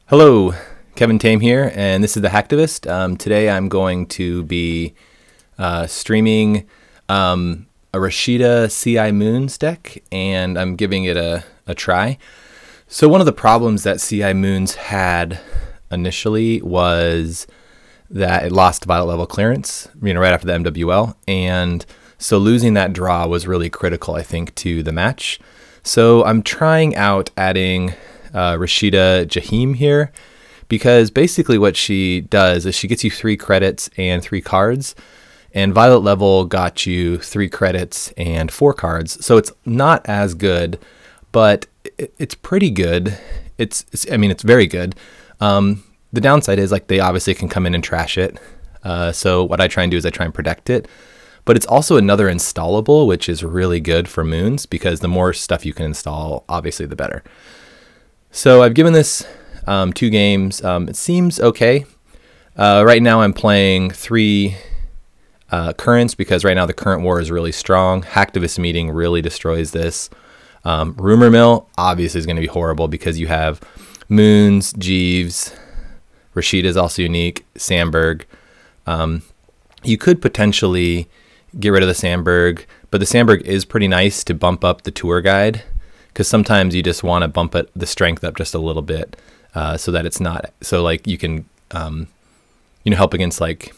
Hello, Kevin Tame here, and this is the Hacktivist. Today I'm going to be streaming a Rashida CI Moons deck, and I'm giving it a try. So one of the problems that CI Moons had initially was that it lost violet level clearance, right after the MWL, and so losing that draw was really critical, I think, to the match. So I'm trying out adding Rashida Jahim here, because basically what she does is she gets you 3 credits and 3 cards, and Violet Level got you 3 credits and 4 cards. So it's not as good, but it's pretty good. I mean, it's very good. The downside is, like, they obviously can come in and trash it. So what I try and do is I try and protect it. But it's also another installable, which is really good for Moons, because the more stuff you can install, obviously the better. So I've given this 2 games. It seems okay. Right now I'm playing 3 currents, because right now the current war is really strong. Hacktivist Meeting really destroys this. Rumor Mill obviously is going to be horrible, because you have Moons, Jeeves, Rashida is also unique, Sandberg. You could potentially get rid of the Sandberg, but the Sandberg is pretty nice to bump up the tour guide, because sometimes you just want to bump the strength up just a little bit, so that it's not, so like you can help against like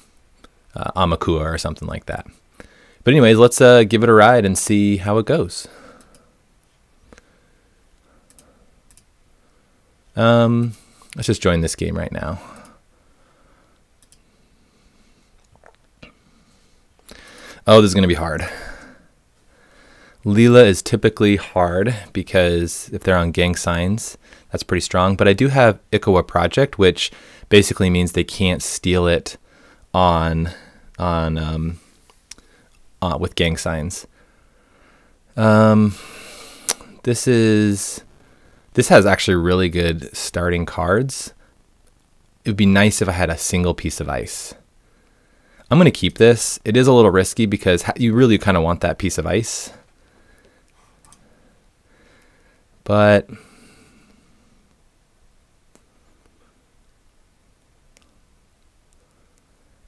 Amakua or something like that. But anyways, let's give it a ride and see how it goes. Let's just join this game right now. Oh, this is going to be hard. Leela is typically hard, because if they're on gang signs, that's pretty strong. But I do have Ikawa Project, which basically means they can't steal it with gang signs. This has actually really good starting cards. It would be nice if I had a single piece of ice. I'm going to keep this. It is a little risky, because you really kind of want that piece of ice. But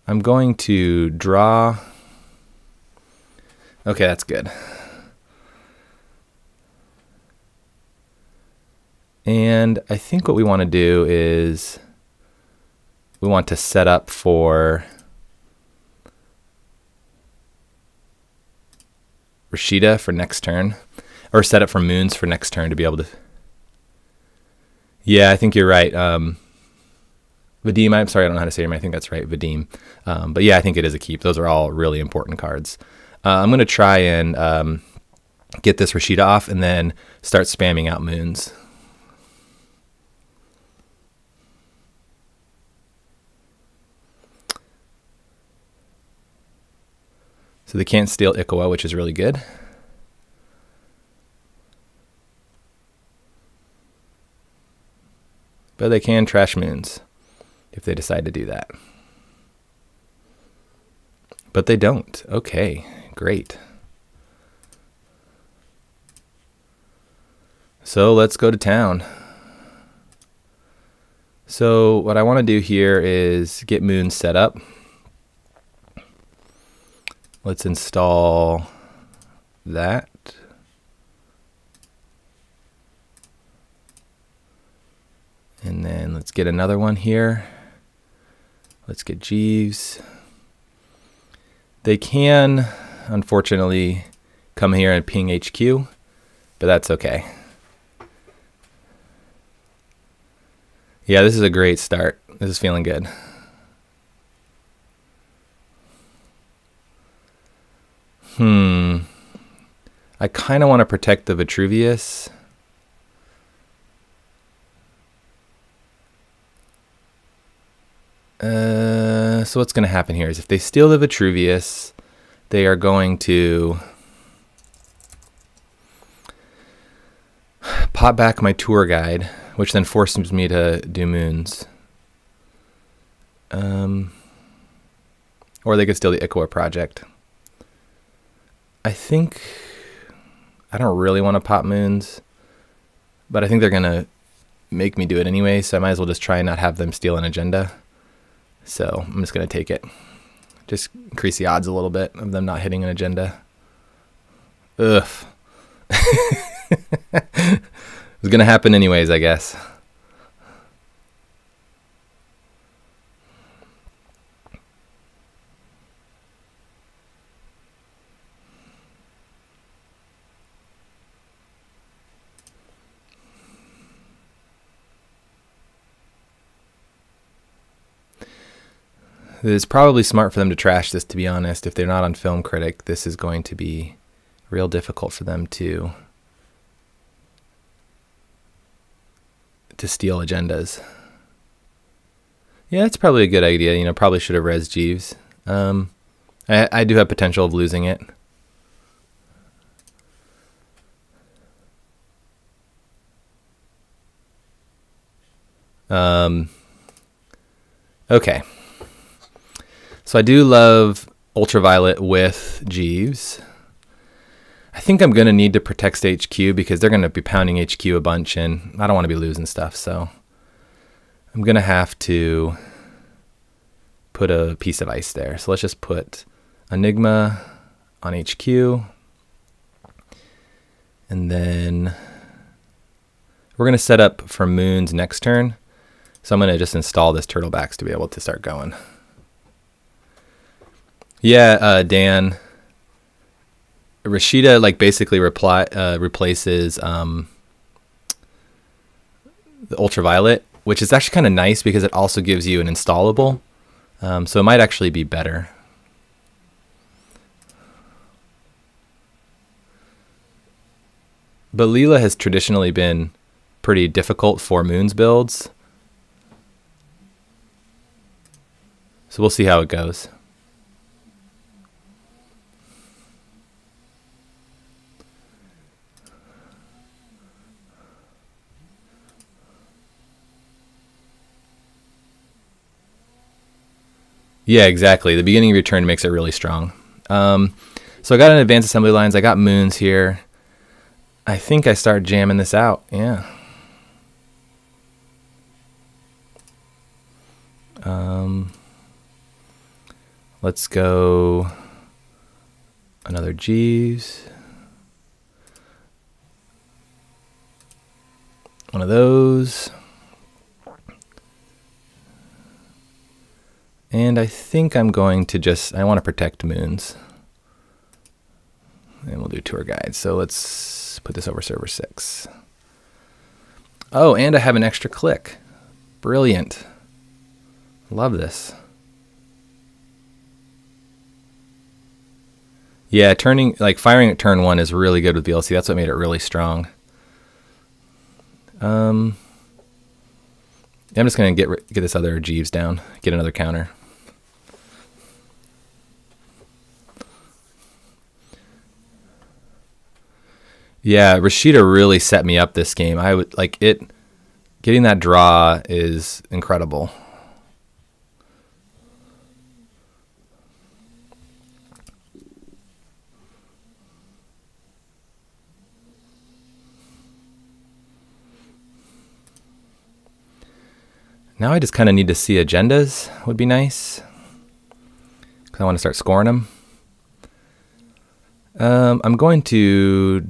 I'm going to draw. Okay, that's good. And I think what we want to do is we want to set up for Rashida for next turn, or set up for Moons for next turn to be able to. Yeah, I think you're right. Vadim, I'm sorry, I don't know how to say your name. I think that's right, Vadim. But yeah, I think it is a keep. Those are all really important cards. I'm going to try and get this Rashida off and then start spamming out Moons. So they can't steal Ikawa, which is really good. But they can trash Moons if they decide to do that. But they don't. Okay, great. So let's go to town. So what I want to do here is get Moons set up. Let's install that. And then let's get another one here. Let's get Jeeves. They can, unfortunately, come here and ping HQ, but that's okay. Yeah, this is a great start. This is feeling good. I kind of want to protect the Vitruvius. So what's going to happen here is if they steal the Vitruvius, they are going to pop back my tour guide, which then forces me to do Moons. Or they could steal the Ikawa Project. I think I don't really want to pop Moons, but I think they're going to make me do it anyway, so I might as well just try and not have them steal an agenda. So I'm just going to take it. Just increase the odds a little bit of them not hitting an agenda. Ugh. It was going to happen anyways, I guess. It's probably smart for them to trash this, to be honest. If they're not on Film Critic, this is going to be real difficult for them to steal agendas. Yeah, that's probably a good idea. You know, probably should have res Jeeves. I do have potential of losing it. Okay. So I do love Ultraviolet with Jeeves. I think I'm going to need to protect HQ because they're going to be pounding HQ a bunch, and I don't want to be losing stuff. So I'm going to have to put a piece of ice there. So let's just put Enigma on HQ. And then we're going to set up for Moon's next turn. So I'm going to just install this Turtlebacks to be able to start going. Yeah, Dan. Rashida like basically replaces the Ultraviolet, which is actually kind of nice because it also gives you an installable. So it might actually be better. But Leela has traditionally been pretty difficult for Moon's builds. So we'll see how it goes. Yeah, exactly. The beginning of your turn makes it really strong. So I got an advanced assembly lines. I got Moons here. I think I start jamming this out. Yeah. Let's go another Jeeves. One of those. And I think I'm going to I want to protect Moons. And we'll do tour guide. So let's put this over server 6. Oh, and I have an extra click. Brilliant. Love this. Yeah, firing at turn 1 is really good with VLC. That's what made it really strong. I'm just going to get this other Jeeves down, get another counter. Yeah, Rashida really set me up this game. I would like it. Getting that draw is incredible. Now I just kind of need to see agendas. Would be nice. Because I want to start scoring them. I'm going to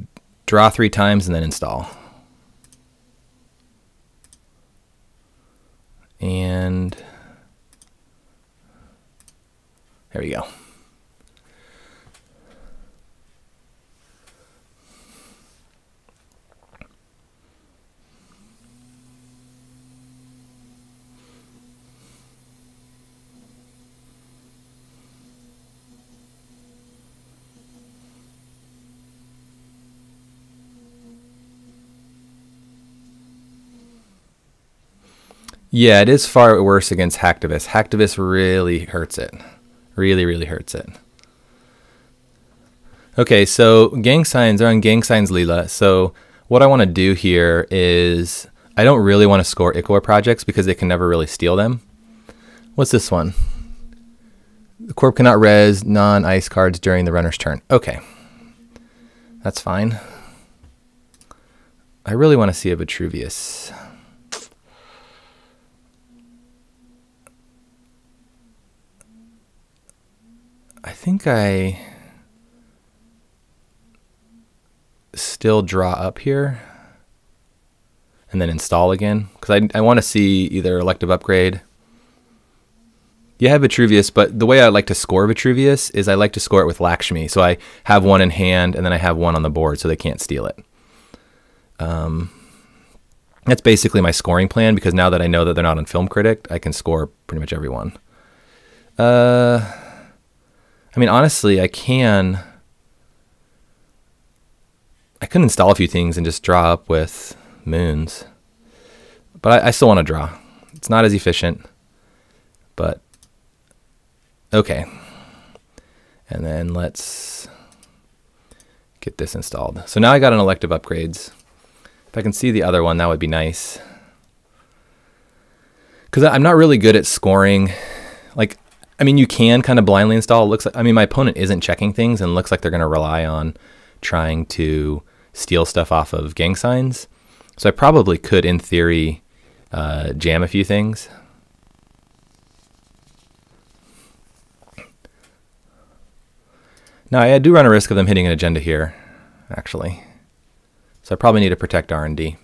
draw 3 times and then install. And there we go. Yeah, it is far worse against Hacktivist. Hacktivist really hurts it. Really, really hurts it. Okay, so gang signs are on gang signs Leela. So what I want to do here is I don't really want to score Ichor projects because they can never really steal them. What's this one? The corp cannot res non-ice cards during the runner's turn. Okay, that's fine. I really want to see a Vitruvius. think I still draw up here and then install again, because I want to see either elective upgrade. You have Vitruvius, but the way I like to score Vitruvius is I like to score it with Lakshmi. So I have one in hand and then I have one on the board so they can't steal it. That's basically my scoring plan, because now that I know that they're not on Film Critic, I can score pretty much everyone. I mean, honestly, I could install a few things and just draw up with moons. But I still want to draw. It's not as efficient, but okay. And then let's get this installed. So now I got an elective upgrades. If I can see the other one, that would be nice. Because I'm not really good at scoring. Like, I mean, you can kind of blindly install. It looks like, I mean, my opponent isn't checking things and looks like they're going to rely on trying to steal stuff off of gang signs. So I probably could, in theory, jam a few things. Now, I do run a risk of them hitting an agenda here, actually. So I probably need to protect R&D.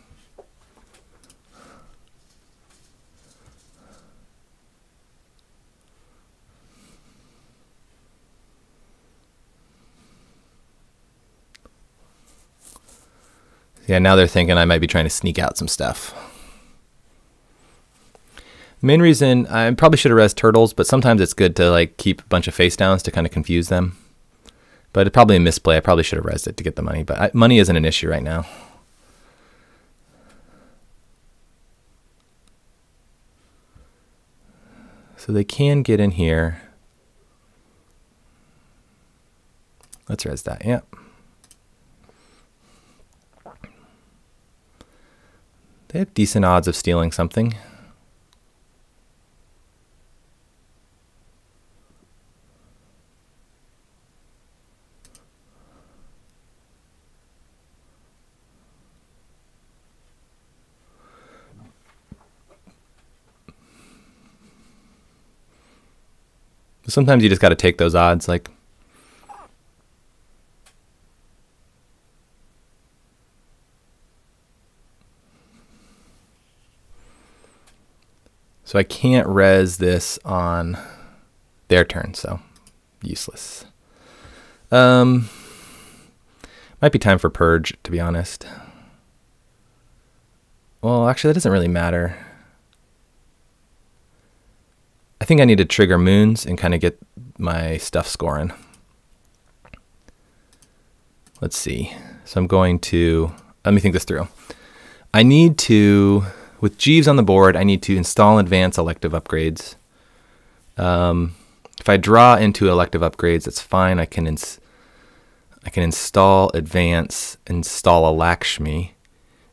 Yeah, now they're thinking I might be trying to sneak out some stuff. The main reason, I probably should have res turtles, but sometimes it's good to like keep a bunch of face downs to kind of confuse them. But it's probably a misplay. I probably should have resed it to get the money, but money isn't an issue right now. So they can get in here. Let's res that, yeah. They have decent odds of stealing something. Sometimes you just got to take those odds, like. So I can't res this on their turn, so useless. Might be time for purge, to be honest. Well, actually, that doesn't really matter. I think I need to trigger moons and kind of get my stuff scoring. Let's see. So I'm going to, let me think this through. I need to, with Jeeves on the board, I need to install and advance elective upgrades. If I draw into elective upgrades, that's fine. I can install, advance, install a Lakshmi.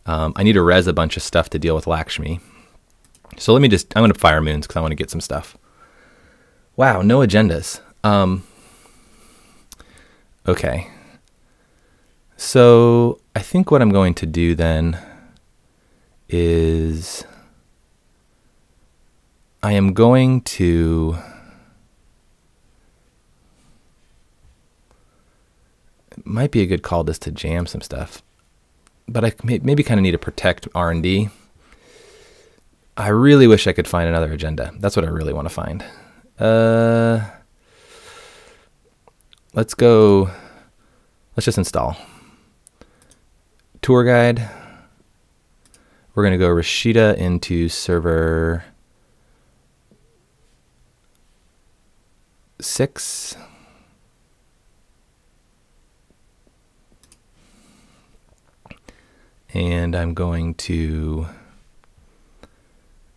I need to res a bunch of stuff to deal with Lakshmi. So let me just, I'm going to fire moons because I want to get some stuff. Wow, no agendas. Okay. So I think what I'm going to do then is I am going to it might be a good call just to jam some stuff, but I maybe kind of need to protect R&D. I really wish I could find another agenda. That's what I really want to find. Let's go, let's just install. Tour guide. We're going to go Rashida into server 6. And I'm going to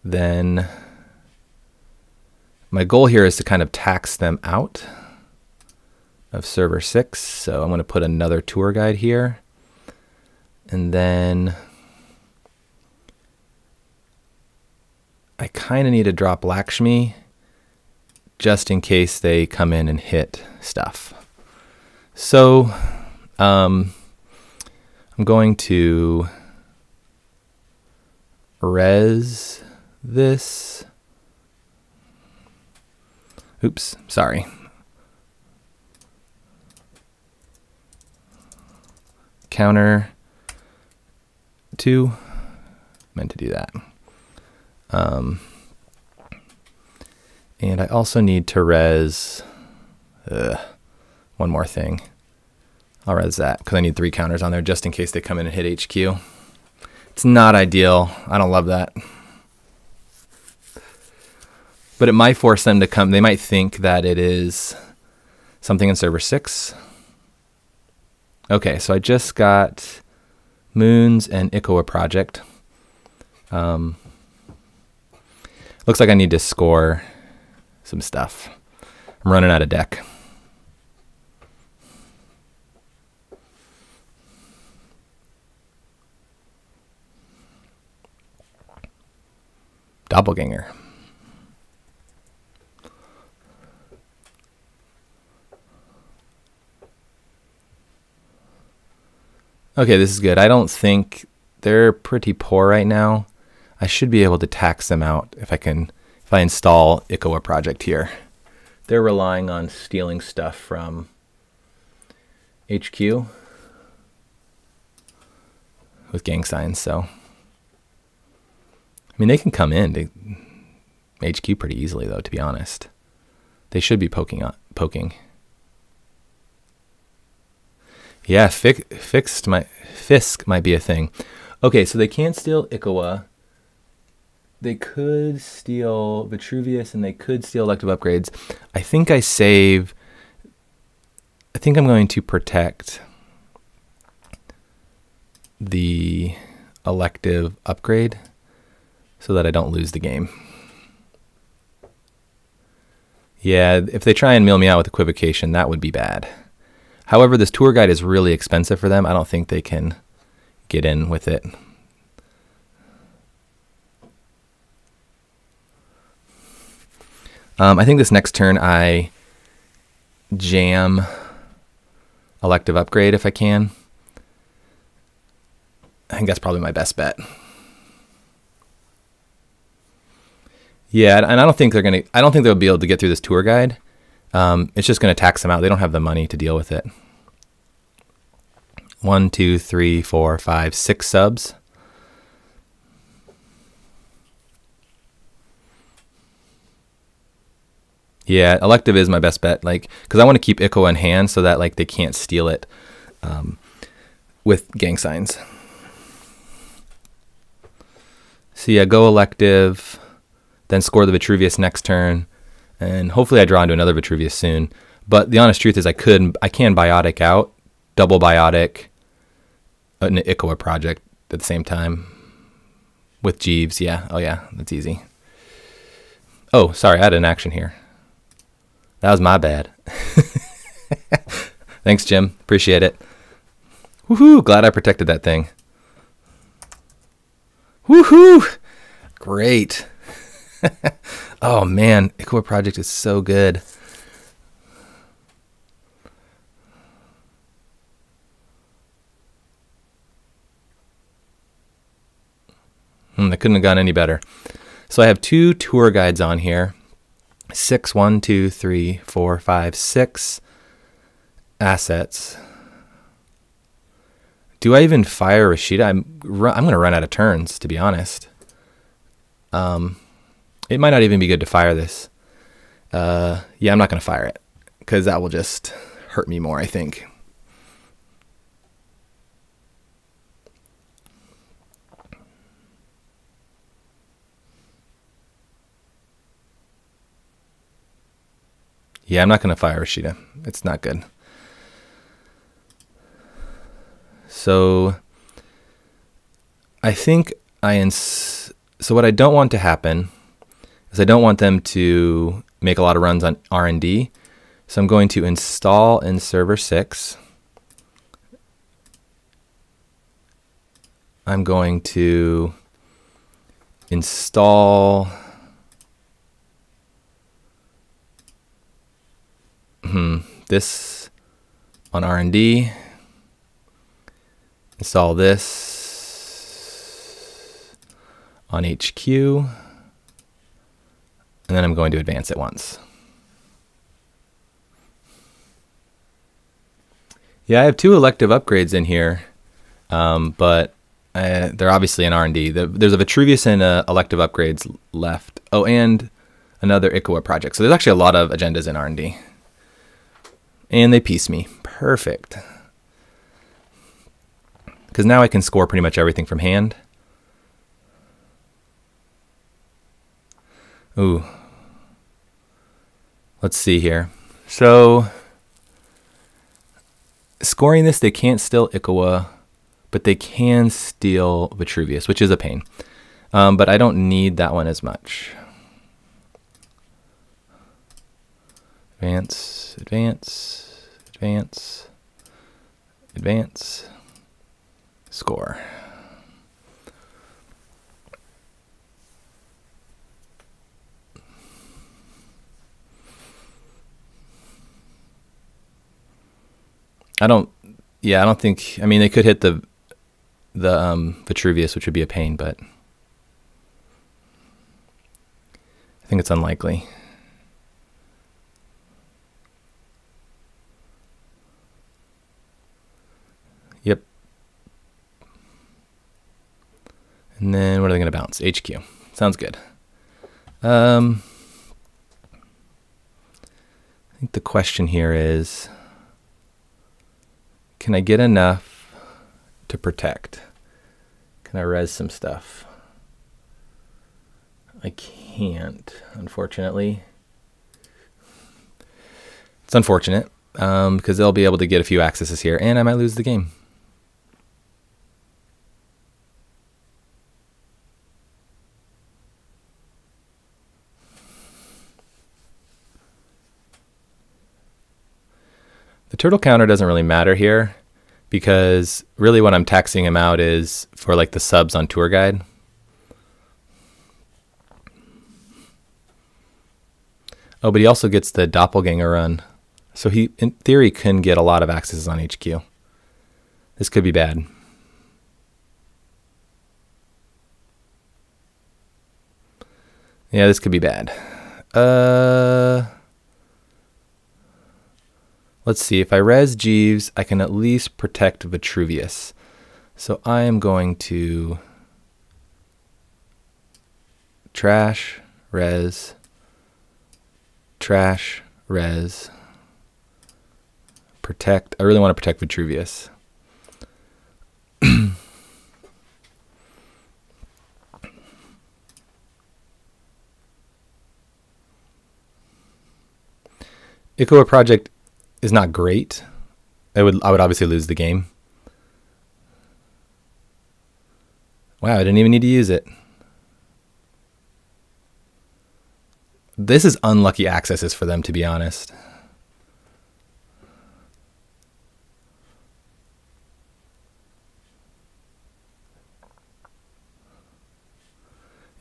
then, my goal here is to kind of tax them out of server 6. So I'm going to put another tour guide here. And then I kind of need to drop Lakshmi just in case they come in and hit stuff. So I'm going to res this. Oops, sorry. counter 2. Meant to do that. And I also need to res one more thing. I'll res that because I need 3 counters on there just in case they come in and hit HQ. It's not ideal. I don't love that. But it might force them to come. They might think that it is something in server 6. Okay, so I just got Moons and Ikoa project. Looks like I need to score some stuff. I'm running out of deck. Doppelganger. Okay, this is good. I don't think they're pretty poor right now. I should be able to tax them out if I install Ikoa project here. They're relying on stealing stuff from HQ with gang signs, so I mean they can come in to HQ pretty easily though, to be honest. They should be poking. Yeah, Fisk might be a thing. Okay, so they can't steal Ikoa. They could steal Vitruvius and they could steal elective upgrades. I think I'm going to protect the elective upgrade so that I don't lose the game. Yeah, if they try and mill me out with equivocation, that would be bad. However, this tour guide is really expensive for them. I don't think they can get in with it. I think this next turn I jam elective upgrade if I can. I think that's probably my best bet. Yeah, and I don't think they'll be able to get through this tour guide. It's just going to tax them out. They don't have the money to deal with it. 1, 2, 3, 4, 5, 6 subs. Yeah, elective is my best bet, because I want to keep Ikoa in hand so that they can't steal it with gang signs. So yeah, go elective, then score the Vitruvius next turn, and hopefully I draw into another Vitruvius soon. But the honest truth is I can biotic out, double biotic, an Ikoa project at the same time with Jeeves. Yeah, oh yeah, that's easy. Oh, sorry, I had an action here. That was my bad. Thanks, Jim. Appreciate it. Woohoo! Glad I protected that thing. Woohoo! Great. Oh man, Ikoa project is so good. They couldn't have gone any better. So I have 2 tour guides on here. 6, 1, 2, 3, 4, 5, 6 assets. Do I even fire Rashida? I'm going to run out of turns, to be honest. It might not even be good to fire this. Yeah, I'm not going to fire it because that will just hurt me more, I think. Yeah, I'm not going to fire Rashida. It's not good. So I think so what I don't want to happen is I don't want them to make a lot of runs on R&D. So I'm going to install in server 6. I'm going to install this on R&D, install this on HQ, and then I'm going to advance it once. Yeah, I have 2 elective upgrades in here. but they're obviously in R&D. There's a Vitruvius and elective upgrades left. Oh, and another Ikawa project. So there's actually a lot of agendas in R&D. And they piece me. Perfect. Because now I can score pretty much everything from hand. Ooh. Let's see here. So, scoring this, they can't steal Ikawa, but they can steal Vitruvius, which is a pain. But I don't need that one as much. Advance, advance, advance, advance, score. I don't think, I mean, they could hit the Vitruvius, which would be a pain, but I think it's unlikely. Yep. And then what are they going to bounce? HQ. Sounds good. I think the question here is, can I get enough to protect? Can I res some stuff? I can't, unfortunately. It's unfortunate, because they'll be able to get a few accesses here, and I might lose the game. The turtle counter doesn't really matter here, because really what I'm taxing him out is for like the subs on tour guide. Oh, but he also gets the doppelganger run. So he, in theory, can get a lot of accesses on HQ. This could be bad. Yeah, this could be bad. Let's see, if I res Jeeves, I can at least protect Vitruvius. So I am going to trash, res, protect. I really want to protect Vitruvius. Ikawa project is not great. I would obviously lose the game. Wow, I didn't even need to use it. This is unlucky accesses for them, to be honest.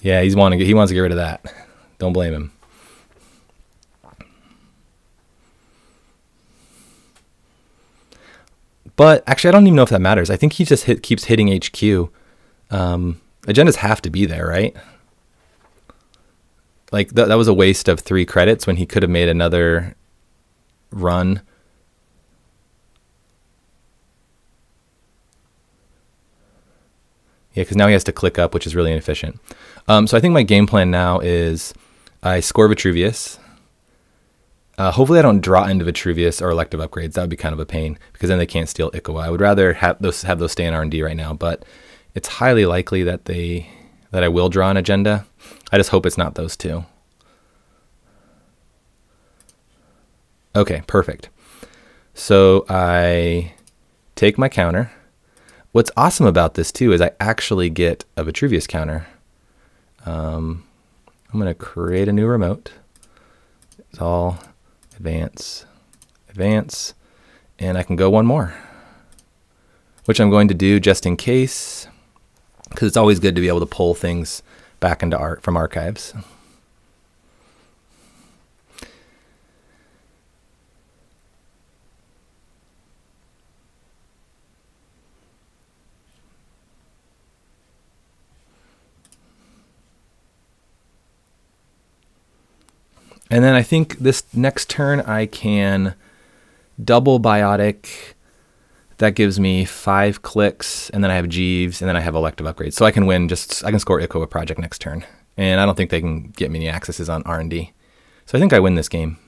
Yeah, he wants to get rid of that. Don't blame him. But actually, I don't even know if that matters. I think he just keeps hitting HQ. Agendas have to be there, right? Like, that was a waste of 3 credits when he could have made another run. Yeah, because now he has to click up, which is really inefficient. So I think my game plan now is I score Vitruvius. Hopefully I don't draw into Vitruvius or elective upgrades. That would be kind of a pain, because then they can't steal Ikawa. I would rather have those stay in R&D right now, but it's highly likely that I will draw an agenda. I just hope it's not those two. Okay, perfect. So I take my counter. What's awesome about this too is I actually get a Vitruvius counter. I'm going to create a new remote. It's all advance, advance, and I can go one more, which I'm going to do just in case, because it's always good to be able to pull things back into art from archives. And then I think this next turn I can double biotic That gives me 5 clicks, and then I have Jeeves, and then I have elective upgrades. So I can win, I can score Ikoa project next turn. And I don't think they can get me any accesses on R&D. So I think I win this game.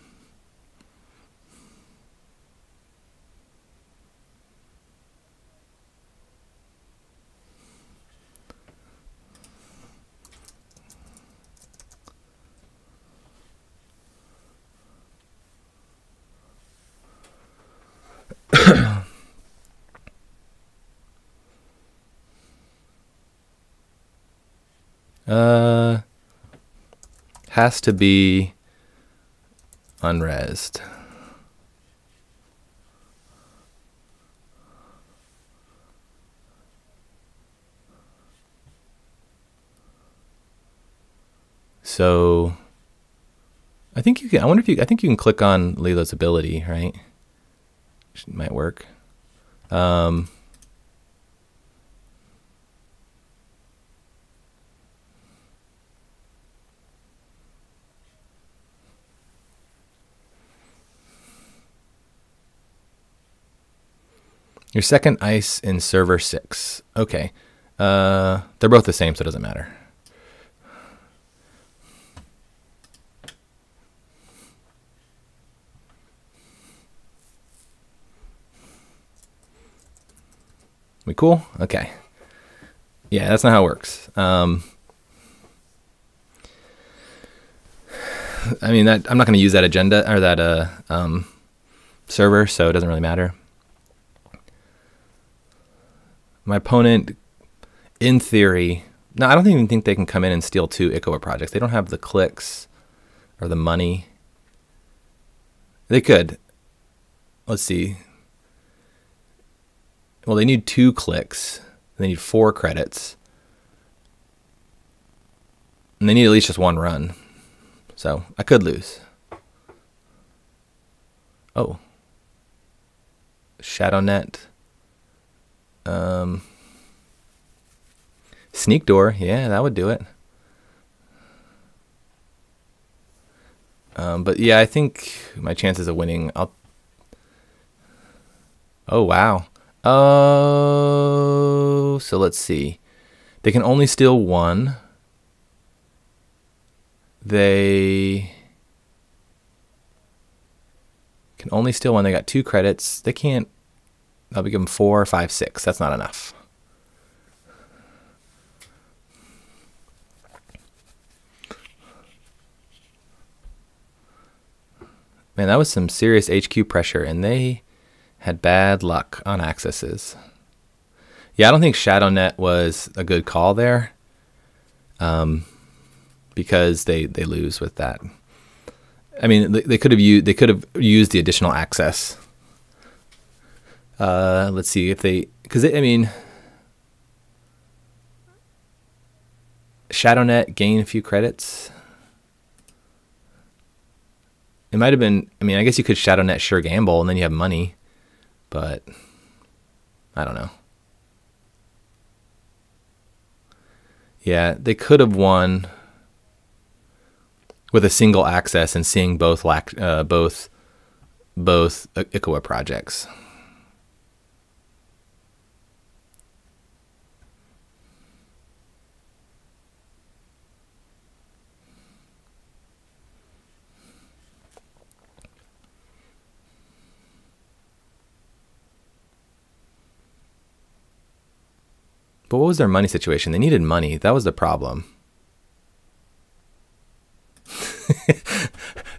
Has to be unresed. So I think you can, I think you can click on Leela's ability, right? Which might work. Your second ice in server 6. Okay. They're both the same, so it doesn't matter. We cool? Okay. Yeah, that's not how it works. I mean, I'm not going to use that agenda or that server, so it doesn't really matter. My opponent, in theory, no, I don't even think they can come in and steal 2 Ikoa projects. They don't have the clicks or the money. They could. Let's see. Well, they need 2 clicks. They need 4 credits. And they need at least just 1 run. So I could lose. Oh. ShadowNet. Sneak Door, yeah, that would do it. But yeah, I think my chances of winning, oh, wow. Oh, so let's see. They can only steal 1. They can only steal 1. They got 2 credits. They can't. I'll give them 4, 5, 6. That's not enough. Man, that was some serious HQ pressure, and they had bad luck on accesses. Yeah, I don't think ShadowNet was a good call there, because they lose with that. I mean, they could have used the additional access. Let's see if they, because I mean, ShadowNet gain a few credits. It might have been, I mean, I guess you could ShadowNet Sure Gamble and then you have money, but I don't know. Yeah, they could have won with a single access and seeing both Ikoa projects. But what was their money situation? They needed money. That was the problem.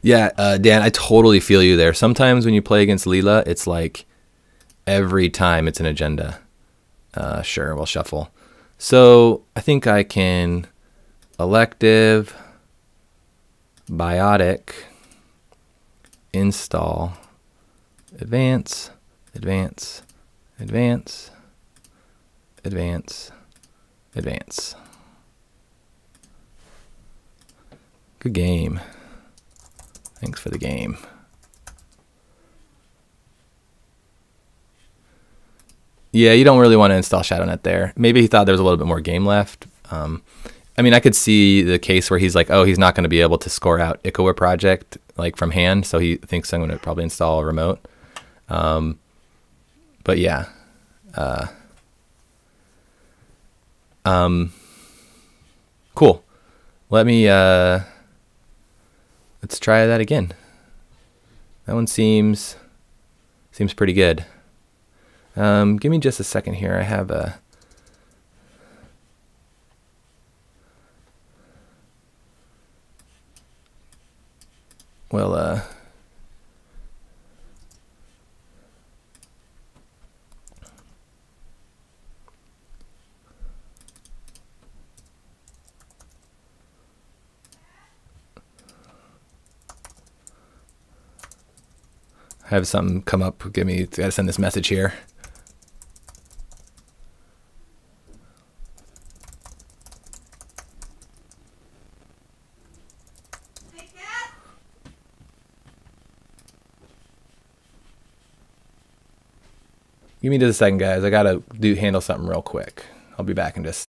Yeah, Dan, I totally feel you there. Sometimes when you play against Leela, it's like every time it's an agenda. Sure, we'll shuffle. So I think I can elective, biotic, install, advance, advance, advance, advance, advance. Good game. Thanks for the game. Yeah, you don't really want to install ShadowNet there. Maybe he thought there was a little bit more game left. I mean, I could see the case where he's like, oh, he's not going to be able to score out Ikoa project like from hand, so he thinks I'm going to probably install a remote. But yeah, Cool. Let me, let's try that again. That one seems pretty good. Give me just a second here. I have a, well, I have something come up. Gotta send this message here. Give me just a second, guys. I gotta handle something real quick. I'll be back in just.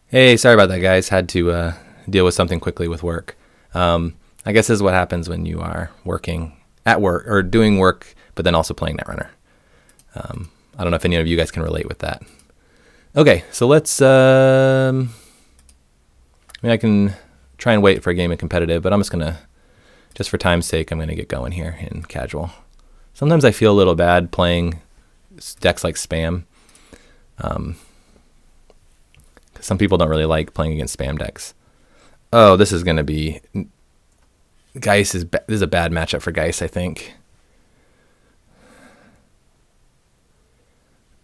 Hey, sorry about that, guys. Had to deal with something quickly with work. I guess this is what happens when you are working at work or doing work, but then also playing Netrunner. I don't know if any of you guys can relate with that. Okay, so let's. I mean, I can try and wait for a game of competitive, but I'm just for time's sake, I'm gonna get going here in casual. Sometimes I feel a little bad playing decks like Spam. Some people don't really like playing against spam decks. Oh, this is going to be... Geist this is a bad matchup for Geist, I think.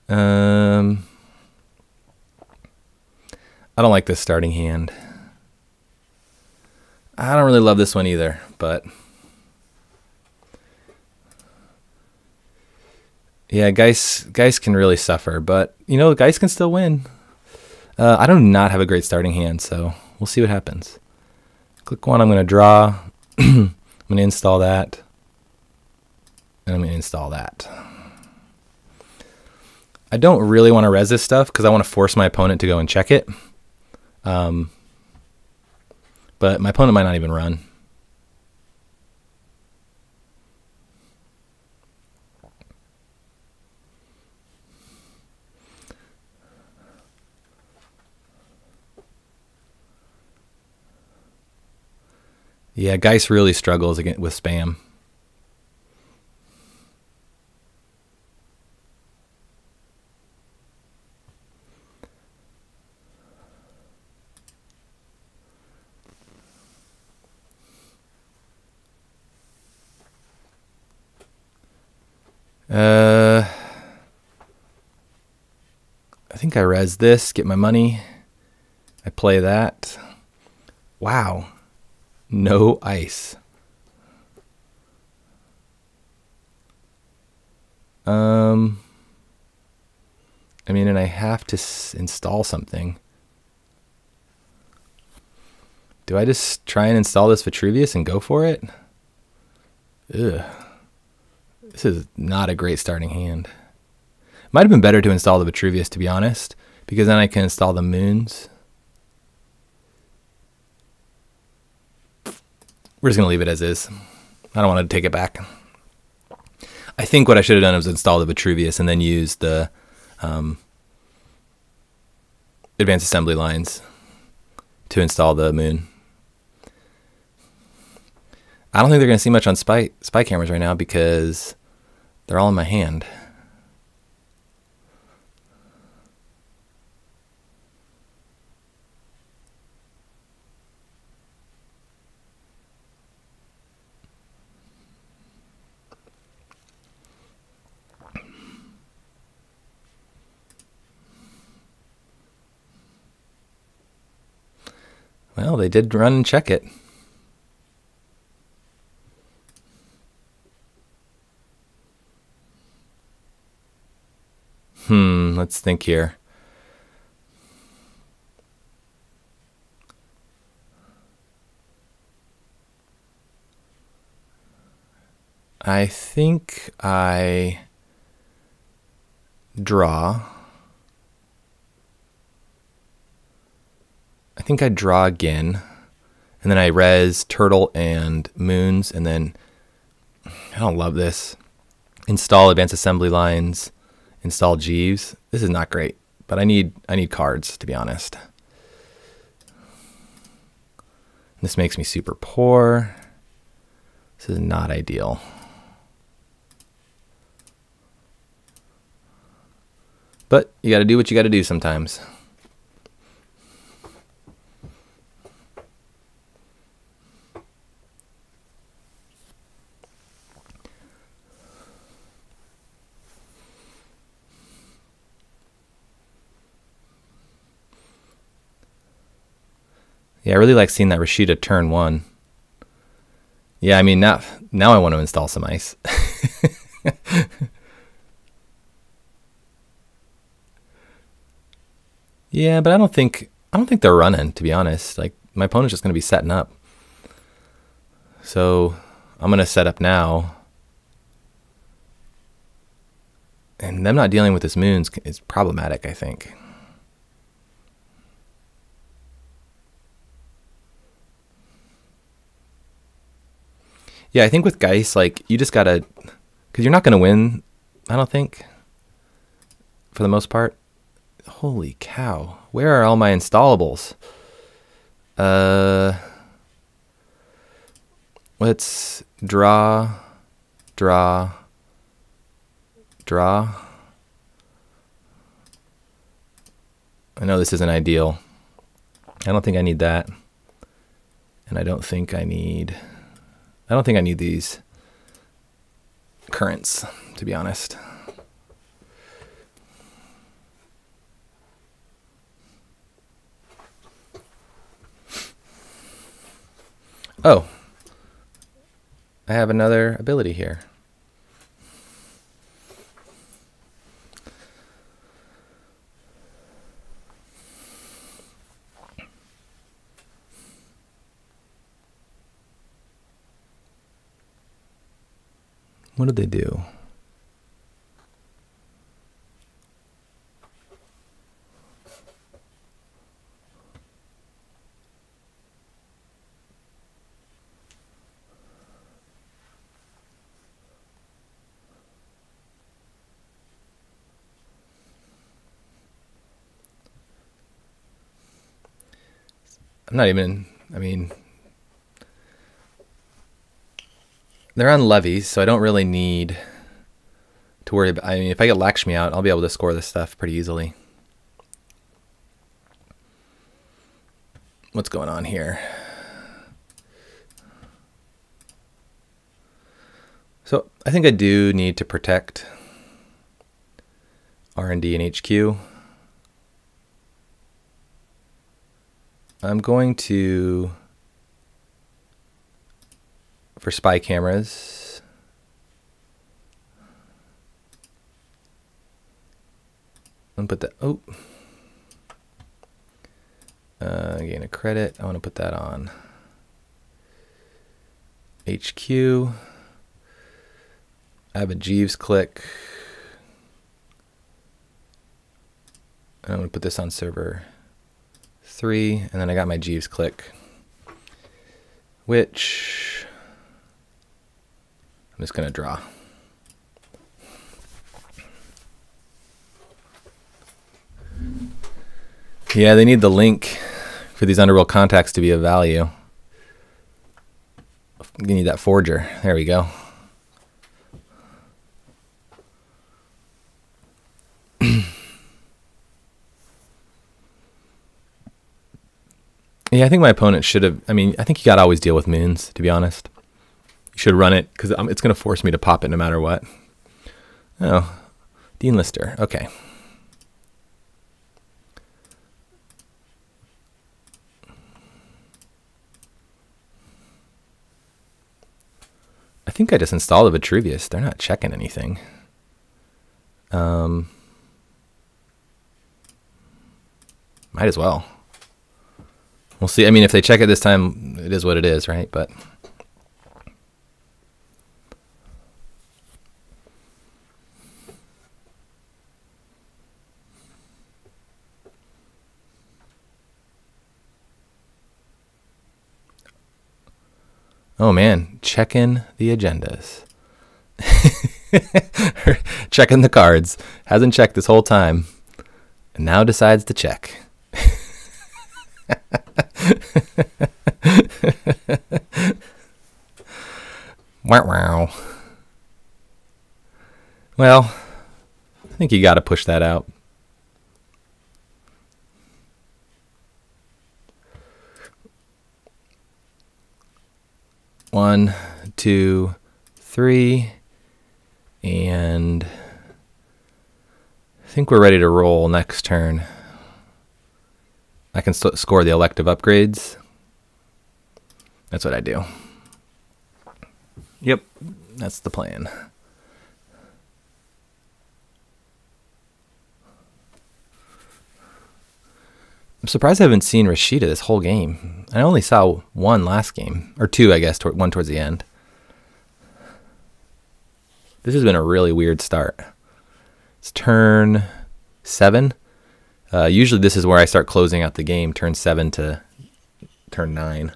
I don't like this starting hand. I don't really love this one either, but... Yeah, Geist can really suffer, but, you know, Geist can still win. I do not have a great starting hand, so we'll see what happens. Click one, I'm going to draw. I'm going to install that. And I'm going to install that. I don't really want to res this stuff because I want to force my opponent to go and check it. But my opponent might not even run. Yeah, Geist really struggles with spam. I think I res this, get my money. I play that. Wow. No ice. I mean, and I have to install something. Do I just try and install this Vitruvius and go for it? Ugh. This is not a great starting hand. Might have been better to install the Vitruvius, to be honest, because then I can install the moons. We're just going to leave it as is. I don't want to take it back. I think what I should have done was install the Vitruvius and then use the advanced assembly lines to install the moon. I don't think they're going to see much on spy cameras right now because they're all in my hand. Well, they did run and check it. Let's think here. I think I draw. I think I draw again, and then I res turtle and moons, and then I don't love this. Install advanced assembly lines, install Jeeves. This is not great, but I need cards, to be honest. This makes me super poor. This is not ideal. But you got to do what you got to do sometimes. Yeah, I really like seeing that Rashida turn 1. Yeah, I mean, now I want to install some ice. Yeah, but I don't think they're running, to be honest. Like, my opponent's just going to be setting up. So I'm going to set up now. And them not dealing with this moons is problematic, I think. Yeah, I think with Geist, like, you just gotta, because you're not gonna win, I don't think, for the most part. Holy cow, where are all my installables? Let's draw. I know this isn't ideal. I don't think I need that. And I don't think I need these currents, to be honest. Oh, I have another ability here. What did they do? I'm not even, I mean, they're on levies, so I don't really need to worry about, I mean, if I get Lakshmi out, I'll be able to score this stuff pretty easily. What's going on here? So I think I do need to protect R&D and HQ. I'm going to, for spy cameras, I'm gonna put that, gain a credit, I want to put that on HQ. I have a Jeeves click. And I'm going to put this on server 3, and then I got my Jeeves click, which I'm just going to draw. Yeah, they need the link for these underworld contacts to be of value. You need that forger. There we go. Yeah, I think my opponent should have. I mean, I think you got to always deal with moons, to be honest. You should run it because it's going to force me to pop it no matter what. Oh, Dean Lister. Okay. I think I just installed a Vitruvius. They're not checking anything. Might as well. We'll see. I mean, if they check it this time, it is what it is, right? But oh man, checking the agendas. Checking the cards. Hasn't checked this whole time. And now decides to check. Wow. Well, I think you got to push that out. One, two, three, and I think we're ready to roll next turn. I can score the elective upgrades. That's what I do. Yep, that's the plan. I'm surprised I haven't seen Rashida this whole game. I only saw one last game, or two, I guess, one towards the end. This has been a really weird start. It's turn 7. Usually this is where I start closing out the game, turn 7 to turn 9.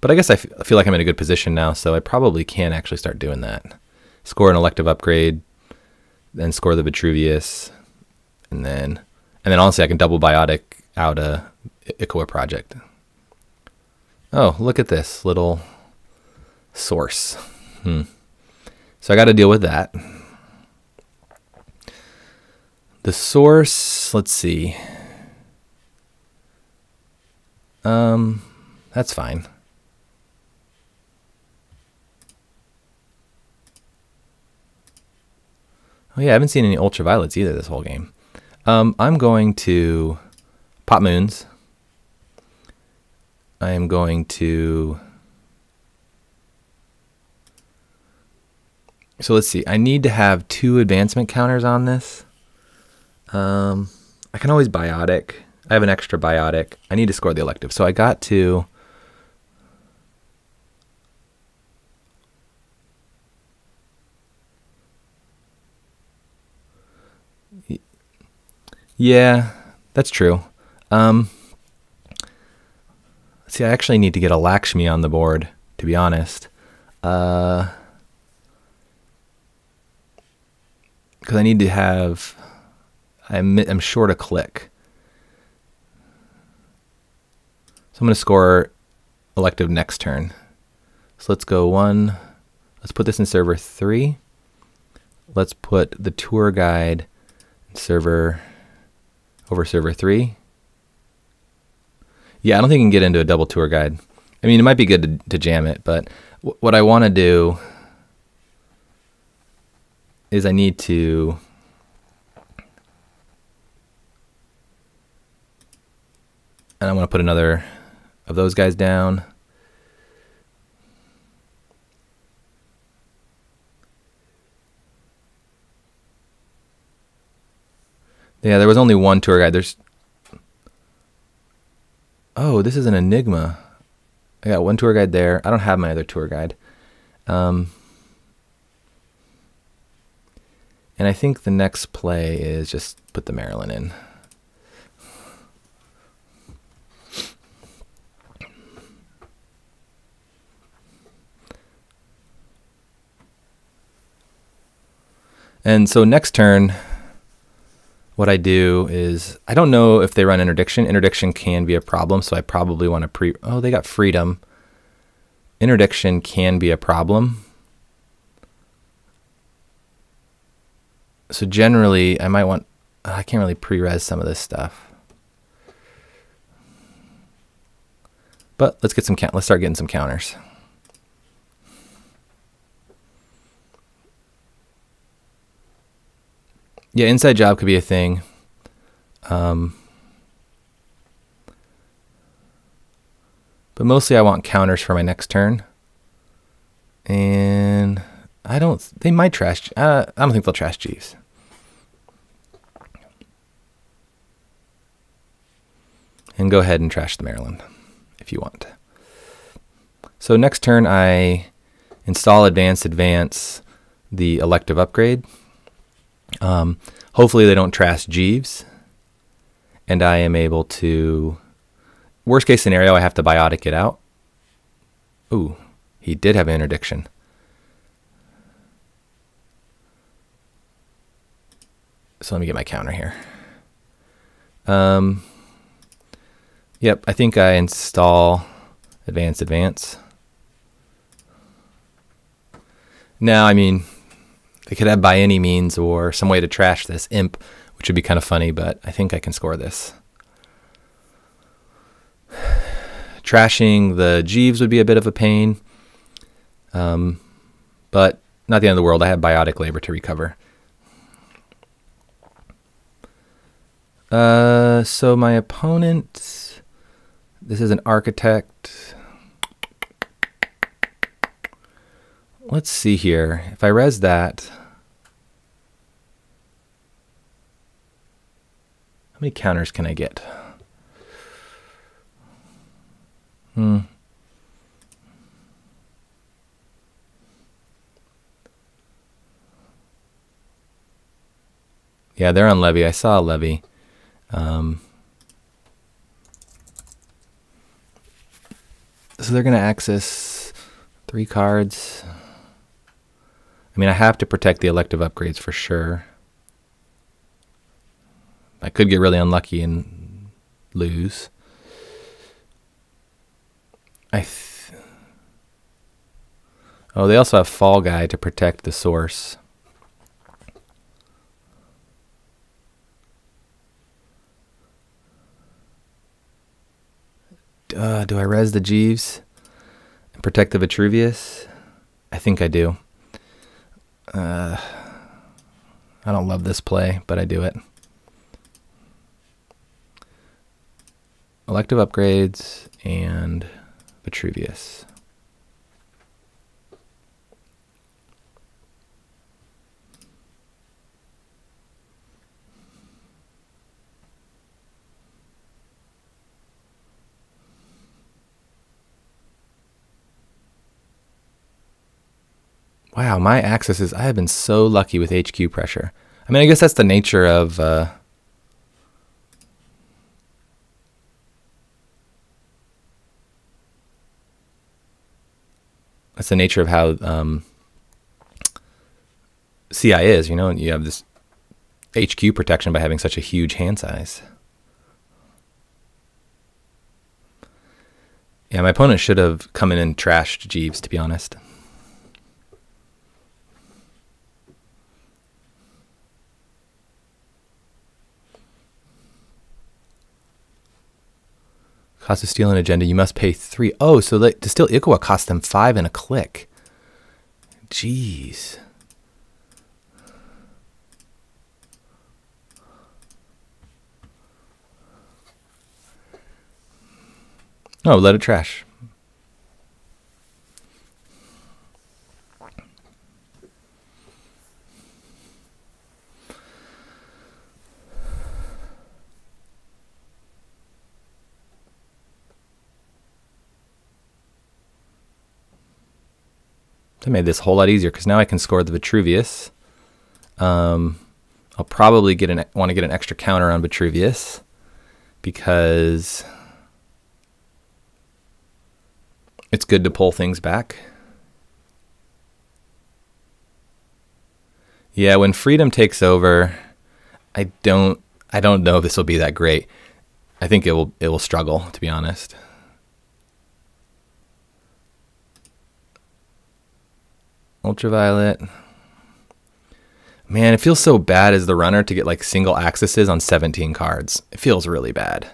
But I guess I feel like I'm in a good position now, so I probably can actually start doing that. Score an elective upgrade, then score the Vitruvius, and then honestly I can double biotic out a Ikoa project. Oh, look at this little source. So I got to deal with that. The source, let's see. That's fine. Oh yeah, I haven't seen any ultraviolets either this whole game. I'm going to pop moons. I am going to... So let's see. I need to have 2 advancement counters on this. I can always biotic. I have an extra biotic. I need to score the elective. So I got to... Yeah, that's true. See, I actually need to get a Lakshmi on the board, to be honest. Because I need to have... I'm short a click. So I'm going to score elective next turn. So let's go 1. Let's put this in server 3. Let's put the tour guide in server... over server 3. Yeah, I don't think you can get into a double tour guide. I mean, it might be good to jam it, but what I want to do is I need to... And I want to put another of those guys down. Yeah, there was only one tour guide. There's... Oh, this is an enigma. I got one tour guide there. I don't have my other tour guide. And I think the next play is just put the Maryland in. And so next turn, what I do is, I don't know if they run interdiction. Interdiction can be a problem, so I probably want to oh, they got freedom. interdiction can be a problem. So generally, I might want, I can't really pre-res some of this stuff. But let's get some let's start getting some counters. Yeah, inside job could be a thing. But mostly I want counters for my next turn. And they might trash, I don't think they'll trash Jeeves. And go ahead and trash the Maryland if you want. So next turn I install advance the elective upgrade. Hopefully they don't trash Jeeves. And I am able to, worst case scenario, I have to biotic it out. Ooh, he did have an interdiction. So let me get my counter here. Yep, I think I install advance. Now, I mean, they could have by any means or some way to trash this imp, which would be kind of funny, but I think I can score this. Trashing the Jeeves would be a bit of a pain, but not the end of the world. I have biotic labor to recover. So my opponent, this is an architect. Let's see here. If I res that, how many counters can I get? Yeah, they're on levy. I saw a levy. So they're going to access 3 cards. I mean, I have to protect the elective upgrades for sure. I could get really unlucky and lose. Oh, they also have Fall Guy to protect the source. Do I res the Jeeves and protect the Vitruvius? I think I do. I don't love this play, but I do it. Elective upgrades and Vitruvius. Wow, my accesses, I have been so lucky with HQ pressure. I mean, I guess that's the nature of how CI is, you know, and you have this HQ protection by having such a huge hand size. Yeah, my opponent should have come in and trashed Jeeves, to be honest. Cost of steal an agenda, you must pay 3. Oh, so to steal Ikawa cost them 5 and a click. Jeez. No, let it trash. I made this a whole lot easier because now I can score the Vitruvius. I'll probably want to get an extra counter on Vitruvius because it's good to pull things back. Yeah, when freedom takes over, I don't know if this will be that great. I think it will struggle, to be honest. Ultraviolet. Man, it feels so bad as the runner to get like single accesses on 17 cards. It feels really bad.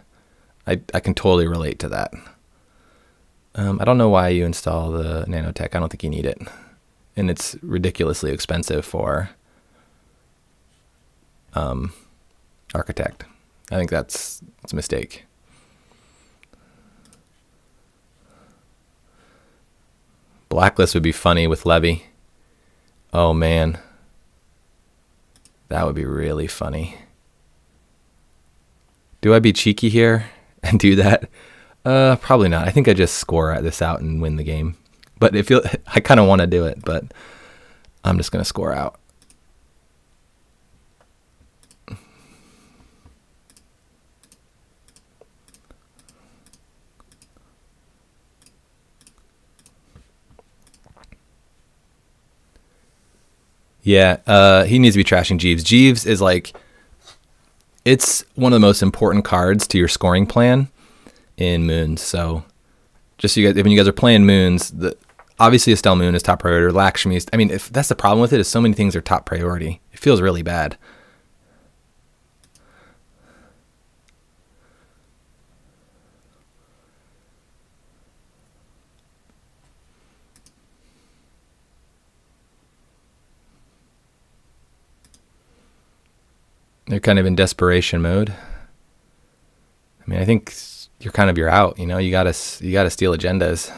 I can totally relate to that. I don't know why you install the nanotech. I don't think you need it. And it's ridiculously expensive for Architect. I think it's a mistake. Blacklist would be funny with Levy. Oh man. That would be really funny. Do I be cheeky here and do that? Probably not. I think I just score this out and win the game. But I kind of want to do it, but I'm just going to score out. Yeah, he needs to be trashing Jeeves. Jeeves is like, it's one of the most important cards to your scoring plan in Moons. So just so you guys, when you guys are playing Moons, obviously Estelle Moon is top priority. Lakshmi's, I mean, if that's the problem with it, is so many things are top priority. It feels really bad. They're kind of in desperation mode. I mean, I think you're out, you know, you gotta steal agendas.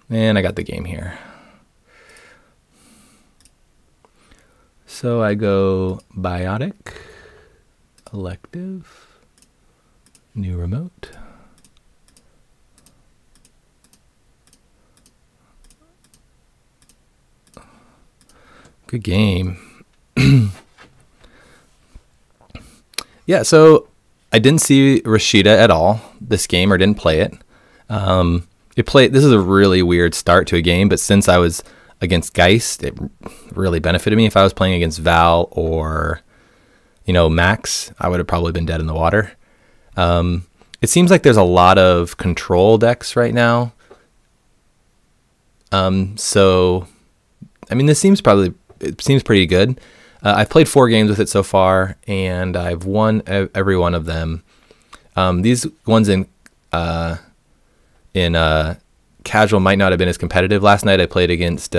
And I got the game here. So I go Biotic, Elective, New Remote. Good game. Yeah, so I didn't see Rashida at all this game, or didn't play it. This is a really weird start to a game, but since I was against Geist, it really benefited me. If I was playing against Val or, you know, Max, I would have probably been dead in the water. It seems like there's a lot of control decks right now. So, I mean, it seems pretty good. I've played 4 games with it so far, and I've won every one of them. These ones in casual might not have been as competitive. Last night I played against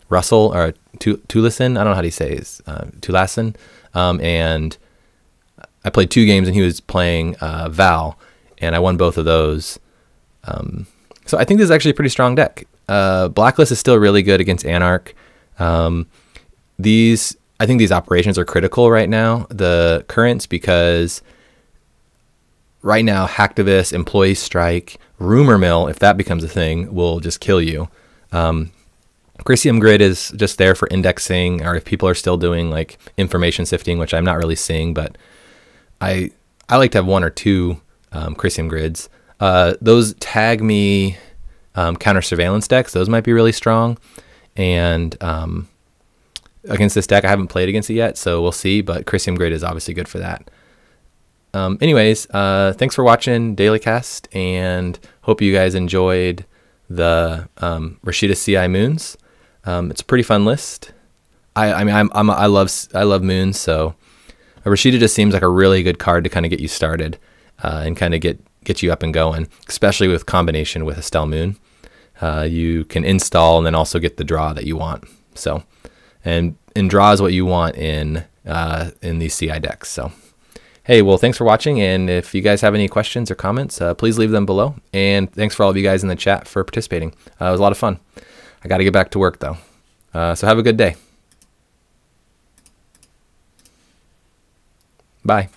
Russell, or Tulason. I don't know how to say it. Tulason. And I played 2 games, and he was playing Val, and I won both of those. So I think this is actually a pretty strong deck. Blacklist is still really good against Anarch. I think these operations are critical right now, the currents, because right now Hacktivist, Employee Strike, Rumor Mill, if that becomes a thing, will just kill you. Crisium Grid is just there for indexing, or if people are still doing like information sifting, which I'm not really seeing, but I like to have 1 or 2 Crisium Grids. Those tag me counter surveillance decks, those might be really strong. And against this deck, I haven't played against it yet, so we'll see, but Crisium Grid is obviously good for that. Anyways, thanks for watching Dailycast, and hope you guys enjoyed the Rashida CI Moons. It's a pretty fun list. I mean, I love Moons, so Rashida just seems like a really good card to kind of get you started and kind of get you up and going, especially with combination with Estelle Moon. You can install and then also get the draw that you want. So, and draw is what you want in these CI decks. So, hey, well, thanks for watching, and if you guys have any questions or comments, please leave them below. And thanks for all of you guys in the chat for participating. It was a lot of fun. I got to get back to work though. So have a good day. Bye.